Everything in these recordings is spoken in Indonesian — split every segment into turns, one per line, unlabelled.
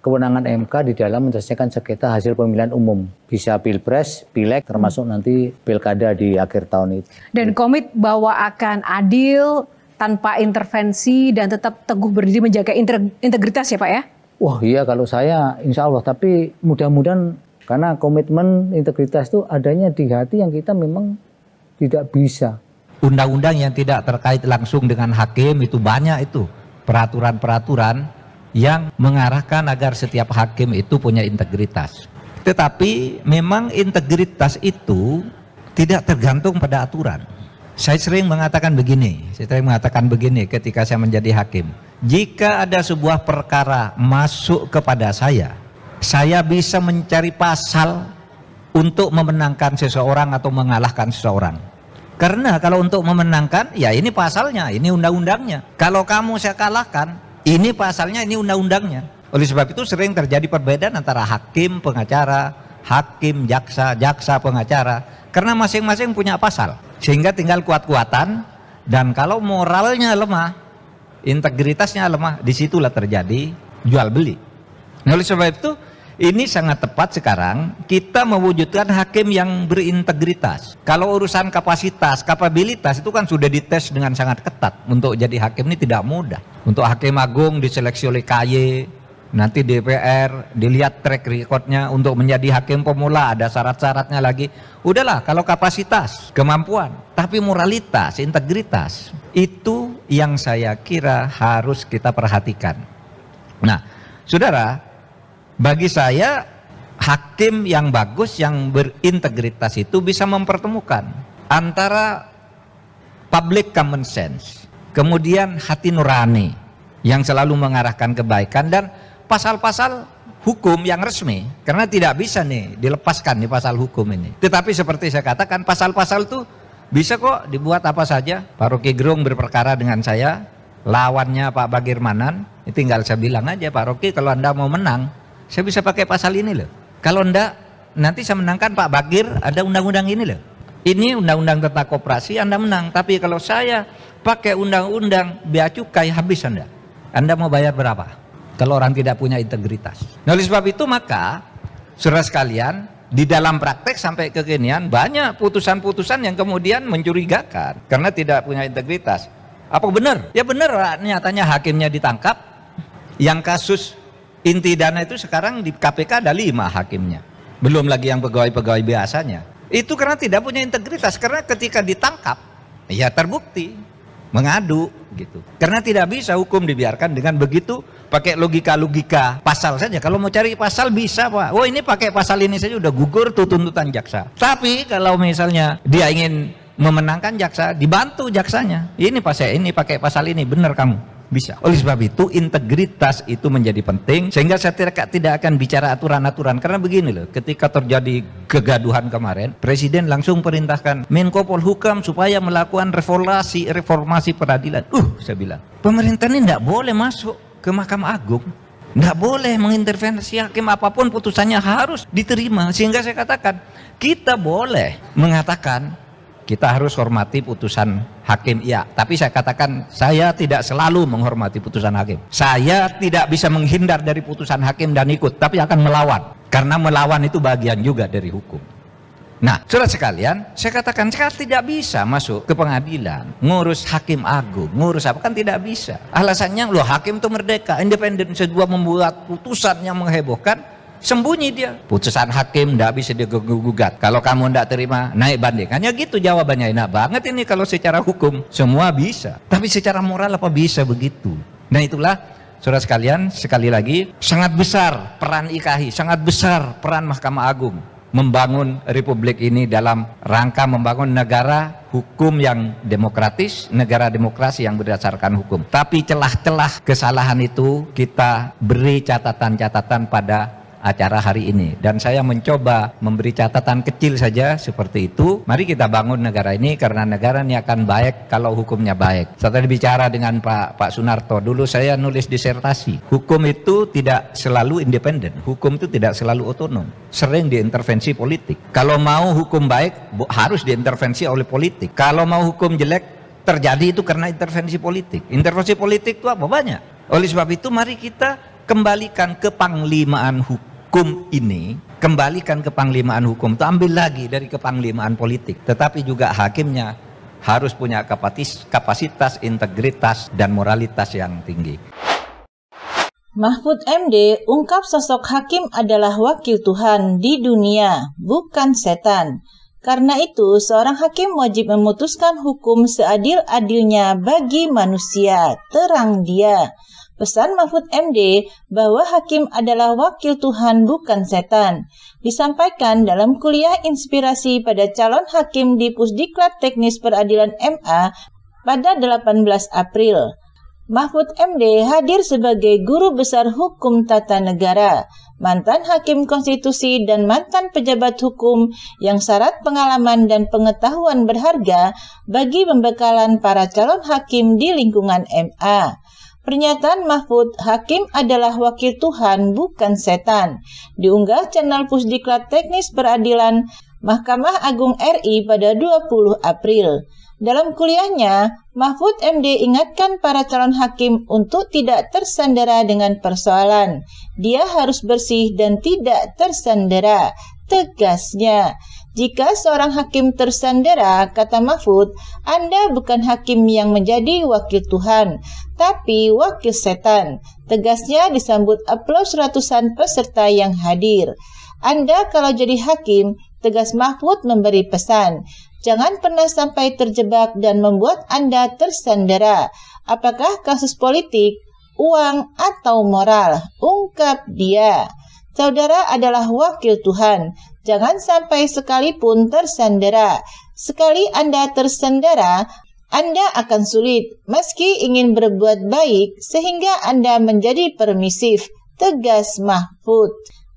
kewenangan MK di dalam menyelesaikan sengketa hasil pemilihan umum. Bisa pilpres, pileg, termasuk nanti pilkada di akhir tahun itu.
Dan komit bahwa akan adil, tanpa intervensi, dan tetap teguh berdiri menjaga integritas ya Pak ya?
Wah iya, kalau saya insya Allah. Tapi mudah-mudahan karena komitmen integritas itu adanya di hati yang kita memang tidak bisa.
Undang-undang yang tidak terkait langsung dengan hakim itu banyak itu. Peraturan-peraturan yang mengarahkan agar setiap hakim itu punya integritas. Tetapi memang integritas itu tidak tergantung pada aturan. Saya sering mengatakan begini ketika saya menjadi hakim. Jika ada sebuah perkara masuk kepada saya bisa mencari pasal untuk memenangkan seseorang atau mengalahkan seseorang. Karena kalau untuk memenangkan, ya ini pasalnya, ini undang-undangnya. Kalau kamu saya kalahkan, ini pasalnya, ini undang-undangnya. Oleh sebab itu sering terjadi perbedaan antara hakim, pengacara, hakim, jaksa, jaksa, pengacara. Karena masing-masing punya pasal. Sehingga tinggal kuat-kuatan, dan kalau moralnya lemah, integritasnya lemah, disitulah terjadi jual beli. Nah, oleh sebab itu, ini sangat tepat sekarang kita mewujudkan hakim yang berintegritas. Kalau urusan kapasitas, kapabilitas itu kan sudah dites dengan sangat ketat. Untuk jadi hakim ini tidak mudah. Untuk hakim agung diseleksi oleh KY, nanti DPR dilihat track recordnya. Untuk menjadi hakim pemula ada syarat-syaratnya lagi. Udahlah, kalau kapasitas, kemampuan, tapi moralitas, integritas, itu yang saya kira harus kita perhatikan. Nah, saudara, bagi saya hakim yang bagus, yang berintegritas itu bisa mempertemukan antara public common sense, kemudian hati nurani yang selalu mengarahkan kebaikan, dan pasal-pasal hukum yang resmi. Karena tidak bisa nih dilepaskan di pasal hukum ini. Tetapi seperti saya katakan, pasal-pasal itu bisa kok dibuat apa saja. Pak Rocky Gerung berperkara dengan saya, lawannya Pak Bagir Manan, tinggal saya bilang aja, Pak Rocky kalau Anda mau menang, saya bisa pakai pasal ini loh. Kalau enggak, nanti saya menangkan Pak Bagir, ada undang-undang ini loh. Ini undang-undang tentang koperasi, Anda menang. Tapi kalau saya pakai undang-undang bea cukai, habis Anda. Anda mau bayar berapa? Kalau orang tidak punya integritas. Nah, oleh sebab itu maka, saudara sekalian, di dalam praktek sampai kekinian banyak putusan-putusan yang kemudian mencurigakan karena tidak punya integritas. Apa benar? Ya benar, nyatanya hakimnya ditangkap. Yang kasus inti dana itu sekarang di KPK ada 5 hakimnya. Belum lagi yang pegawai-pegawai biasanya. Itu karena tidak punya integritas. Karena ketika ditangkap, ya terbukti. Mengadu gitu. Karena tidak bisa hukum dibiarkan dengan begitu pakai logika-logika pasal saja. Kalau mau cari pasal bisa Pak. Oh ini pakai pasal ini saja udah gugur tuh tuntutan jaksa. Tapi kalau misalnya dia ingin memenangkan jaksa, dibantu jaksanya. Ini pakai pasal ini, benar kamu. Bisa. Oleh sebab itu integritas itu menjadi penting, sehingga saya tidak akan bicara aturan-aturan. Karena begini loh, ketika terjadi kegaduhan kemarin, Presiden langsung perintahkan Menko Polhukam supaya melakukan reformasi peradilan. Saya bilang, pemerintah ini tidak boleh masuk ke Mahkamah Agung, tidak boleh mengintervensi hakim, apapun putusannya harus diterima. Sehingga saya katakan, kita boleh mengatakan kita harus hormati putusan hakim, iya. Tapi saya katakan, saya tidak selalu menghormati putusan hakim. Saya tidak bisa menghindar dari putusan hakim dan ikut, tapi akan melawan. Karena melawan itu bagian juga dari hukum. Nah, saudara sekalian, saya katakan, saya tidak bisa masuk ke pengadilan, ngurus hakim agung, ngurus apa, kan tidak bisa. Alasannya, loh hakim itu merdeka, independen, sebuah membuat putusan yang menghebohkan, sembunyi dia. Putusan hakim tidak bisa digugat. Kalau kamu tidak terima, naik banding. Hanya gitu jawabannya. Enak banget ini kalau secara hukum. Semua bisa. Tapi secara moral apa bisa begitu? Nah itulah, saudara sekalian, sekali lagi, sangat besar peran IKHI, sangat besar peran Mahkamah Agung membangun republik ini dalam rangka membangun negara hukum yang demokratis, negara demokrasi yang berdasarkan hukum. Tapi celah-celah kesalahan itu kita beri catatan-catatan pada acara hari ini, dan saya mencoba memberi catatan kecil saja seperti itu. Mari kita bangun negara ini, karena negara ini akan baik kalau hukumnya baik. Saya tadi bicara dengan Pak Sunarto, dulu saya nulis disertasi, hukum itu tidak selalu independen, hukum itu tidak selalu otonom, sering diintervensi politik. Kalau mau hukum baik harus diintervensi oleh politik. Kalau mau hukum jelek terjadi itu karena intervensi politik. Intervensi politik itu apa? Banyak. Oleh sebab itu mari kita, kembalikan ke panglimaan hukum ini, kembalikan ke panglimaan hukum itu, ambil lagi dari kepanglimaan politik, tetapi juga hakimnya harus punya kapasitas, integritas, dan moralitas yang tinggi.
Mahfud MD ungkap sosok hakim adalah wakil Tuhan di dunia, bukan setan. Karena itu, seorang hakim wajib memutuskan hukum seadil-adilnya bagi manusia, terang dia. Pesan Mahfud MD bahwa hakim adalah wakil Tuhan bukan setan disampaikan dalam kuliah inspirasi pada calon hakim di Pusdiklat Teknis Peradilan MA pada 18 April. Mahfud MD hadir sebagai guru besar hukum tata negara, mantan hakim konstitusi dan mantan pejabat hukum yang syarat pengalaman dan pengetahuan berharga bagi pembekalan para calon hakim di lingkungan MA. Pernyataan Mahfud, hakim adalah wakil Tuhan bukan setan, diunggah channel Pusdiklat Teknis Peradilan Mahkamah Agung RI pada 20 April. Dalam kuliahnya, Mahfud MD ingatkan para calon hakim untuk tidak tersandera dengan persoalan. Dia harus bersih dan tidak tersandera. Tegasnya, jika seorang hakim tersandera, kata Mahfud, Anda bukan hakim yang menjadi wakil Tuhan, tapi wakil setan. Tegasnya disambut aplaus ratusan peserta yang hadir. Anda kalau jadi hakim, tegas Mahfud memberi pesan, jangan pernah sampai terjebak dan membuat Anda tersandera. Apakah kasus politik, uang, atau moral? Ungkap dia. Saudara adalah wakil Tuhan. Jangan sampai sekalipun tersandera. Sekali Anda tersandera, Anda akan sulit meski ingin berbuat baik sehingga Anda menjadi permisif. Tegas Mahfud.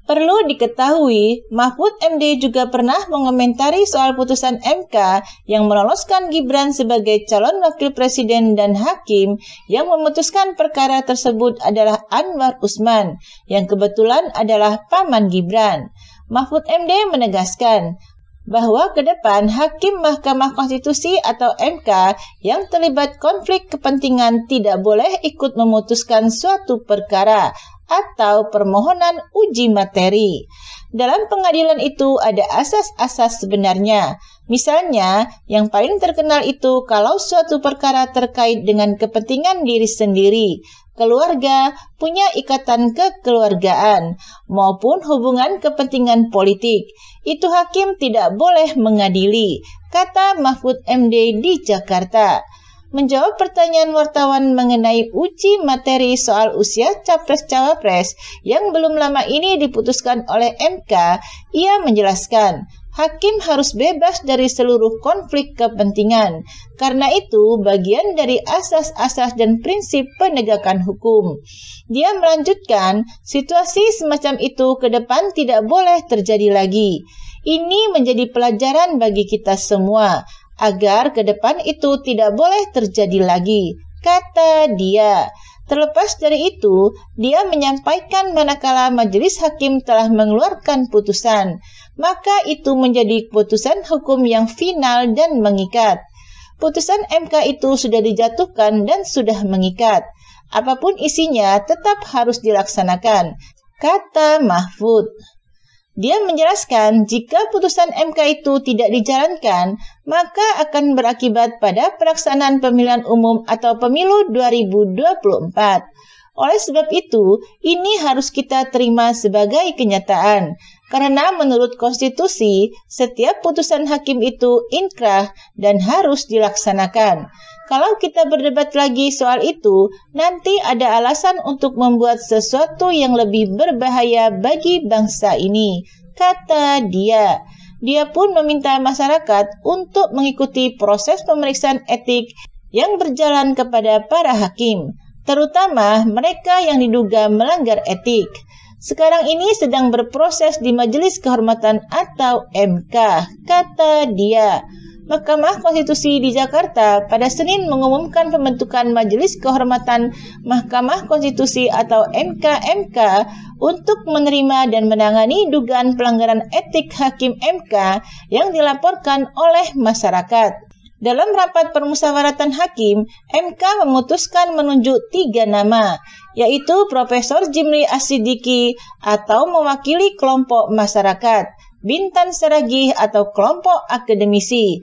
Perlu diketahui, Mahfud MD juga pernah mengomentari soal putusan MK yang meloloskan Gibran sebagai calon wakil presiden dan hakim yang memutuskan perkara tersebut adalah Anwar Usman, yang kebetulan adalah paman Gibran. Mahfud MD menegaskan bahwa ke depan hakim Mahkamah Konstitusi atau MK yang terlibat konflik kepentingan tidak boleh ikut memutuskan suatu perkara atau permohonan uji materi. Dalam pengadilan itu ada asas-asas sebenarnya. Misalnya, yang paling terkenal itu kalau suatu perkara terkait dengan kepentingan diri sendiri, keluarga, punya ikatan kekeluargaan, maupun hubungan kepentingan politik. Itu hakim tidak boleh mengadili, kata Mahfud MD di Jakarta. Menjawab pertanyaan wartawan mengenai uji materi soal usia Capres-Cawapres yang belum lama ini diputuskan oleh MK, ia menjelaskan, hakim harus bebas dari seluruh konflik kepentingan. Karena itu, bagian dari asas-asas dan prinsip penegakan hukum. Dia melanjutkan, situasi semacam itu ke depan tidak boleh terjadi lagi. Ini menjadi pelajaran bagi kita semua, agar ke depan itu tidak boleh terjadi lagi, kata dia. Terlepas dari itu, dia menyampaikan manakala majelis hakim telah mengeluarkan putusan, maka itu menjadi putusan hukum yang final dan mengikat. Putusan MK itu sudah dijatuhkan dan sudah mengikat. Apapun isinya tetap harus dilaksanakan, kata Mahfud. Dia menjelaskan jika putusan MK itu tidak dijalankan, maka akan berakibat pada pelaksanaan pemilihan umum atau pemilu 2024. Oleh sebab itu, ini harus kita terima sebagai kenyataan. Karena menurut konstitusi, setiap putusan hakim itu inkrah dan harus dilaksanakan. Kalau kita berdebat lagi soal itu, nanti ada alasan untuk membuat sesuatu yang lebih berbahaya bagi bangsa ini, kata dia. Dia pun meminta masyarakat untuk mengikuti proses pemeriksaan etik yang berjalan kepada para hakim, terutama mereka yang diduga melanggar etik. Sekarang ini sedang berproses di Majelis Kehormatan atau MK, kata dia. Mahkamah Konstitusi di Jakarta pada Senin mengumumkan pembentukan Majelis Kehormatan Mahkamah Konstitusi atau MK-MK untuk menerima dan menangani dugaan pelanggaran etik hakim MK yang dilaporkan oleh masyarakat. Dalam rapat permusyawaratan hakim, MK memutuskan menunjuk 3 nama, yaitu Profesor Jimli Asidiki atau mewakili kelompok masyarakat, Bintan Saragih atau kelompok akademisi,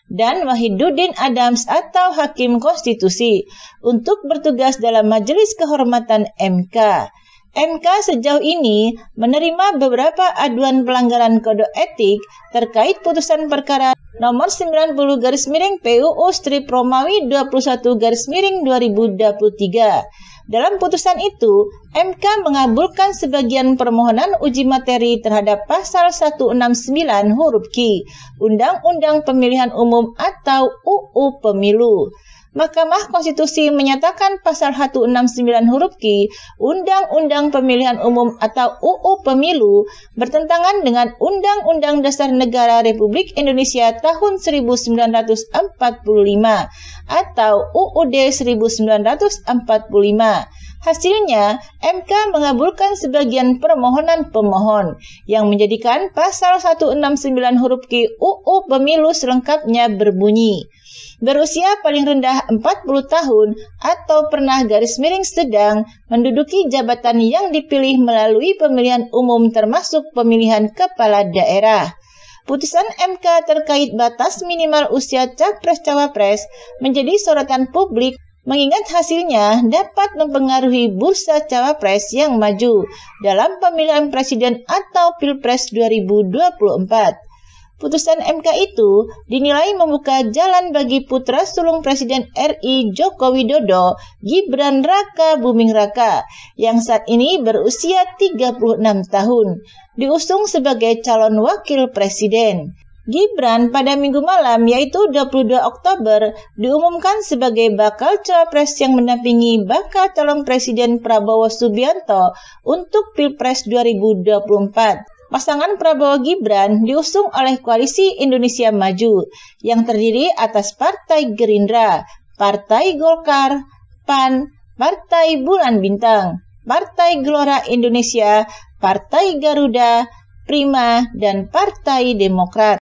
dan Wahiduddin Adams atau Hakim Konstitusi untuk bertugas dalam Majelis Kehormatan MK. MK sejauh ini menerima beberapa aduan pelanggaran kode etik terkait putusan perkara nomor 90/PUU/Romawi 21/2023. Dalam putusan itu, MK mengabulkan sebagian permohonan uji materi terhadap pasal 169 huruf Q Undang-Undang Pemilihan Umum atau UU Pemilu. Mahkamah Konstitusi menyatakan pasal 169 huruf Q Undang-Undang Pemilihan Umum atau UU Pemilu bertentangan dengan Undang-Undang Dasar Negara Republik Indonesia tahun 1945 atau UUD 1945. Hasilnya, MK mengabulkan sebagian permohonan pemohon yang menjadikan pasal 169 huruf Q UU Pemilu selengkapnya berbunyi. Berusia paling rendah 40 tahun atau pernah sedang menduduki jabatan yang dipilih melalui pemilihan umum termasuk pemilihan kepala daerah. Putusan MK terkait batas minimal usia capres-cawapres menjadi sorotan publik mengingat hasilnya dapat mempengaruhi bursa cawapres yang maju dalam pemilihan presiden atau Pilpres 2024. Putusan MK itu dinilai membuka jalan bagi putra sulung Presiden RI Joko Widodo, Gibran Raka Buming Raka, yang saat ini berusia 36 tahun, diusung sebagai calon wakil presiden. Gibran pada Minggu malam yaitu 22 Oktober diumumkan sebagai bakal cawapres yang mendampingi bakal calon presiden Prabowo Subianto untuk Pilpres 2024. Pasangan Prabowo Gibran diusung oleh Koalisi Indonesia Maju yang terdiri atas Partai Gerindra, Partai Golkar, PAN, Partai Bulan Bintang, Partai Gelora Indonesia, Partai Garuda, Prima, dan Partai Demokrat.